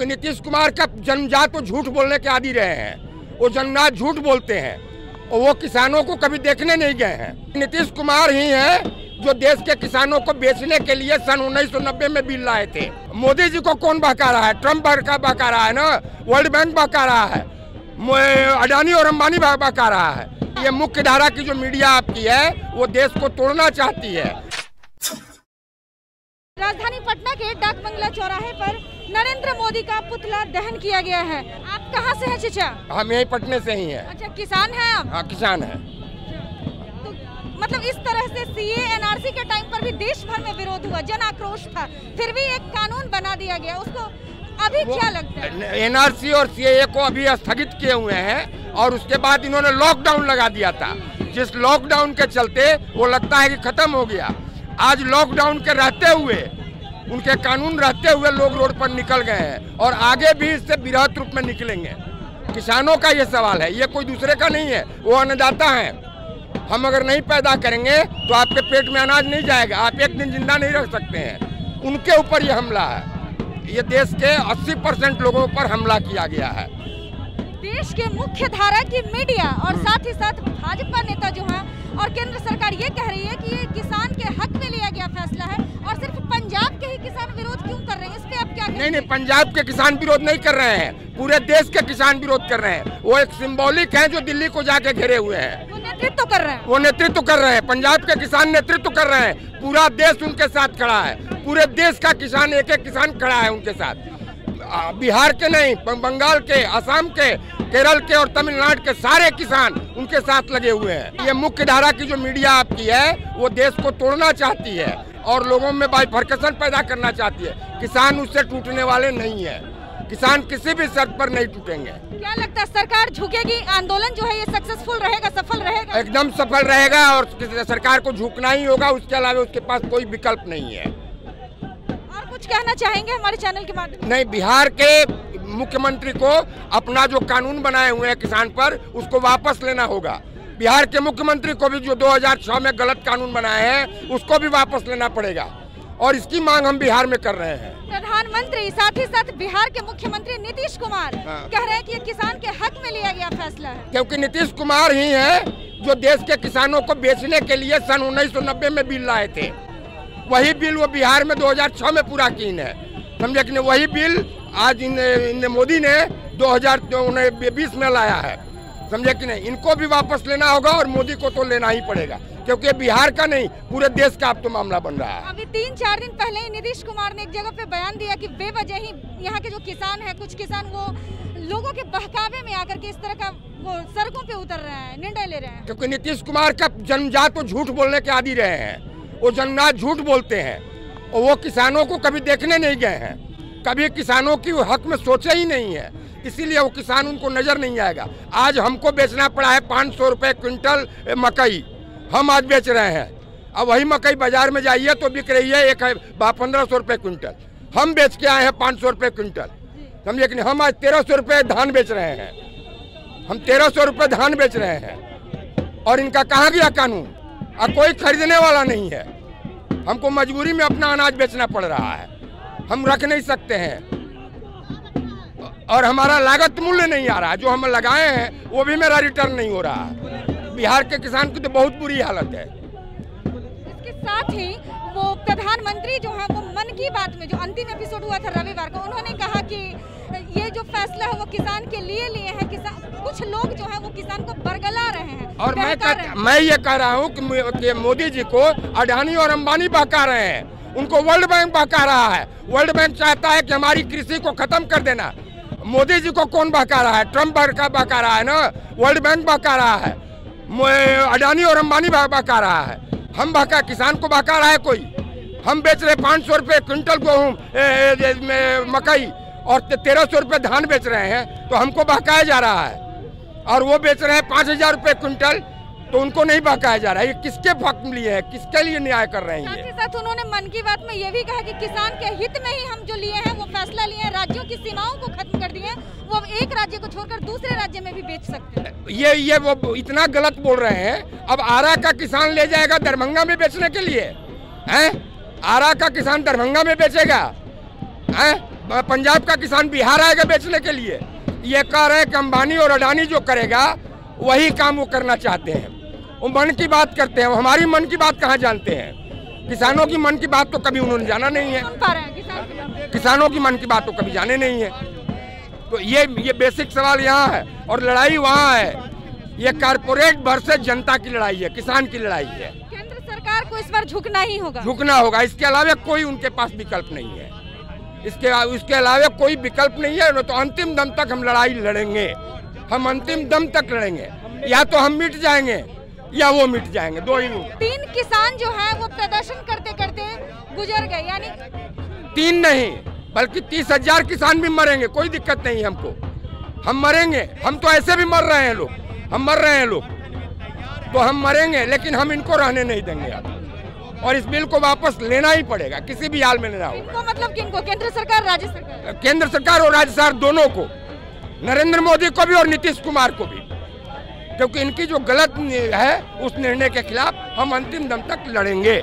क्योंकि नीतीश कुमार का जन्मजात तो झूठ बोलने के आदी रहे हैं। वो जन्मजात झूठ बोलते हैं और वो किसानों को कभी देखने नहीं गए हैं। नीतीश कुमार ही है जो देश के किसानों को बेचने के लिए सन 1990 में बिल लाए थे। मोदी जी को कौन बहका रहा है? ट्रम्प बहका रहा है ना, वर्ल्ड बैंक बहका रहा है, अडानी और अंबानी बहका रहा है। ये मुख्य धारा की जो मीडिया आपकी है वो देश को तोड़ना चाहती है। राजधानी पटना के डाक बंगला चौराहे पर नरेंद्र मोदी का पुतला दहन किया गया है। आप कहां से हैं चचा? हम यही पटने से ही हैं। अच्छा, किसान हैं आप? हाँ, किसान है। तो मतलब इस तरह से सीए एनआरसी के टाइम पर भी देश भर में विरोध हुआ, जन आक्रोश था, फिर भी एक कानून बना दिया गया, उसको अभी क्या लगता है? एनआरसी और सीए को अभी स्थगित किए हुए हैं और उसके बाद इन्होंने लॉकडाउन लगा दिया था। जिस लॉकडाउन के चलते वो लगता है कि खत्म हो गया। आज लॉकडाउन के रहते हुए, उनके कानून रहते हुए लोग रोड पर निकल गए हैं और आगे भी इससे बृहत रूप में निकलेंगे। किसानों का ये सवाल है, ये कोई दूसरे का नहीं है। वो अन्नदाता हैं। हम अगर नहीं पैदा करेंगे तो आपके पेट में अनाज नहीं जाएगा, आप एक दिन जिंदा नहीं रख सकते हैं। उनके ऊपर ये हमला है। ये देश के 80% लोगों पर हमला किया गया है। देश के मुख्य धारा की मीडिया और साथ ही साथ भाजपा नेता जो हैं और केंद्र सरकार ये कह रही है कि ये किसान के हक में लिया गया फैसला है और सिर्फ पंजाब के ही किसान विरोध क्यों कर रहे हैं? इस पे आप क्या कहेंगे? नहीं, पंजाब के किसान विरोध नहीं कर रहे हैं, पूरे देश के किसान विरोध कर रहे हैं। वो एक सिंबॉलिक है जो दिल्ली को जाके घेरे हुए हैं। वो नेतृत्व कर रहे हैं। वो नेतृत्व कर रहे हैं। पंजाब के किसान नेतृत्व कर रहे हैं। पूरा देश उनके साथ खड़ा है। पूरे देश का किसान, एक एक किसान खड़ा है उनके साथ। बिहार के नहीं, बंगाल के, असम के, केरल के और तमिलनाडु के सारे किसान उनके साथ लगे हुए हैं। ये मुख्य धारा की जो मीडिया आपकी है वो देश को तोड़ना चाहती है और लोगों में बाइफरकेशन पैदा करना चाहती है। किसान उससे टूटने वाले नहीं है। किसान किसी भी शर्त पर नहीं टूटेंगे। क्या लगता है सरकार झुकेगी? आंदोलन जो है ये सक्सेसफुल रहेगा, सफल रहेगा? एकदम सफल रहेगा और सरकार को झुकना ही होगा। उसके अलावा उसके पास कोई विकल्प नहीं है। कुछ कहना चाहेंगे हमारे चैनल के माध्यम? नहीं, बिहार के मुख्यमंत्री को अपना जो कानून बनाए हुए हैं किसान पर, उसको वापस लेना होगा। बिहार के मुख्यमंत्री को भी जो 2006 में गलत कानून बनाए हैं उसको भी वापस लेना पड़ेगा और इसकी मांग हम बिहार में कर रहे हैं। प्रधानमंत्री साथ ही साथ बिहार के मुख्यमंत्री नीतीश कुमार कह रहे हैं कि ये किसान के हक में लिया गया फैसला है। क्योंकि नीतीश कुमार ही है जो देश के किसानों को बेचने के लिए सन 1990 में बिल लाए थे। वही बिल वो बिहार में 2006 में पूरा कीन है, समझे कि नहीं? वही बिल आज इन मोदी ने 2020 में लाया है, समझे कि नहीं? इनको भी वापस लेना होगा और मोदी को तो लेना ही पड़ेगा क्योंकि बिहार का नहीं, पूरे देश का अब तो मामला बन रहा है। अभी 3-4 दिन पहले ही नीतीश कुमार ने एक जगह पे बयान दिया कि बेवजह ही यहाँ के जो किसान हैं, कुछ किसान वो लोगों के बहकावे में आकर के इस तरह का वो सड़कों पे उतर रहे हैं, निर्णय ले रहे हैं। क्योंकि नीतीश कुमार का जन्मजात तो झूठ बोलने के आदी रहे हैं। वो जन्मजात झूठ बोलते हैं और वो किसानों को कभी देखने नहीं गए हैं, कभी किसानों की हक में सोचे ही नहीं है। इसीलिए वो किसान उनको नजर नहीं आएगा। आज हमको बेचना पड़ा है 500 रुपये क्विंटल मकई, हम आज बेच रहे हैं। अब वही मकई बाजार में जाइए तो बिक रही है 1500 रुपये क्विंटल। हम बेच के आए हैं 500 रुपये क्विंटल, समझे कि नहीं? हम आज 1300 रुपये धान बेच रहे हैं। हम 1300 रुपये धान बेच रहे हैं और इनका कहाँ गया कानून? और कोई खरीदने वाला नहीं है। हमको मजबूरी में अपना अनाज बेचना पड़ रहा है, हम रख नहीं सकते हैं और हमारा लागत मूल्य नहीं आ रहा। जो हम लगाए हैं वो भी मेरा रिटर्न नहीं हो रहा है। बिहार के किसान की तो बहुत बुरी हालत है। इसके साथ ही वो प्रधानमंत्री जो है वो मन की बात में जो अंतिम एपिसोड हुआ था रविवार को, उन्होंने कहा कि ये जो फैसला है वो किसान के लिए हैं। किसान, कुछ लोग जो है वो किसान को बरगला रहे हैं और मैं ये कह रहा हूँ कि मोदी जी को अडानी और अंबानी बहका रहे हैं, उनको वर्ल्ड बैंक बहका रहा है। वर्ल्ड बैंक चाहता है कि हमारी कृषि को खत्म कर देना। मोदी जी को कौन बहका रहा है? ट्रम्प बहका रहा है ना, वर्ल्ड बैंक बहका रहा है, अडानी और अंबानी बहका रहा है। हम बहका, किसान को बहका रहा है कोई? हम बेच रहे 500 रुपये क्विंटल गेहूँ मकई और 1300 रुपये धान बेच रहे हैं, तो हमको बहकाया जा रहा है। और वो बेच रहे हैं 5000 रुपये क्विंटल, तो उनको नहीं बहकाया जा रहा है। ये किसके हक में लिए है, किसके लिए न्याय कर रहे हैं? साथ ही साथ उन्होंने मन की बात में ये भी कहा कि किसान के हित में ही हम जो लिए हैं वो फैसला लिए हैं, राज्यों की सीमाओं को खत्म कर दिए, वो अब एक राज्य को छोड़कर दूसरे राज्य में भी बेच सकते हैं। ये वो इतना गलत बोल रहे हैं। अब आरा का किसान ले जाएगा दरभंगा में बेचने के लिए, हैं? आरा का किसान दरभंगा में बेचेगा, हैं? पंजाब का किसान बिहार आएगा बेचने के लिए। ये कह रहे हैं कि अंबानी और अडानी जो करेगा वही काम वो करना चाहते हैं। वो मन की बात करते हैं, हमारी मन की बात कहाँ जानते हैं? किसानों की मन की बात तो कभी उन्होंने जाना नहीं है। किसानों की मन की बात तो कभी जाने नहीं है। तो ये बेसिक सवाल यहाँ है और लड़ाई वहाँ है। ये कारपोरेट वर्सेस जनता की लड़ाई है, किसान की लड़ाई है। केंद्र सरकार को इस बार झुकना ही होगा, झुकना होगा। इसके अलावा कोई उनके पास विकल्प नहीं है। इसके अलावा कोई विकल्प नहीं है। तो अंतिम दम तक हम लड़ाई लड़ेंगे, हम अंतिम दम तक लड़ेंगे। या तो हम मिट जाएंगे या वो मिट जाएंगे, दो ही। 3 किसान जो है वो प्रदर्शन करते करते गुजर गए, यानी 3 नहीं बल्कि 30,000 किसान भी मरेंगे, कोई दिक्कत नहीं हमको। हम मरेंगे, हम तो ऐसे भी मर रहे हैं लोग, हम मर रहे हैं लोग, तो हम मरेंगे, लेकिन हम इनको रहने नहीं देंगे अब। और इस बिल को वापस लेना ही पड़ेगा, किसी भी हाल में लेना होगा। इनको मतलब किनको? केंद्र सरकार, राज्य सरकार? केंद्र सरकार और राज्य सरकार दोनों को, नरेंद्र मोदी को भी और नीतीश कुमार को भी, क्योंकि इनकी जो गलत है उस निर्णय के खिलाफ हम अंतिम दम तक लड़ेंगे।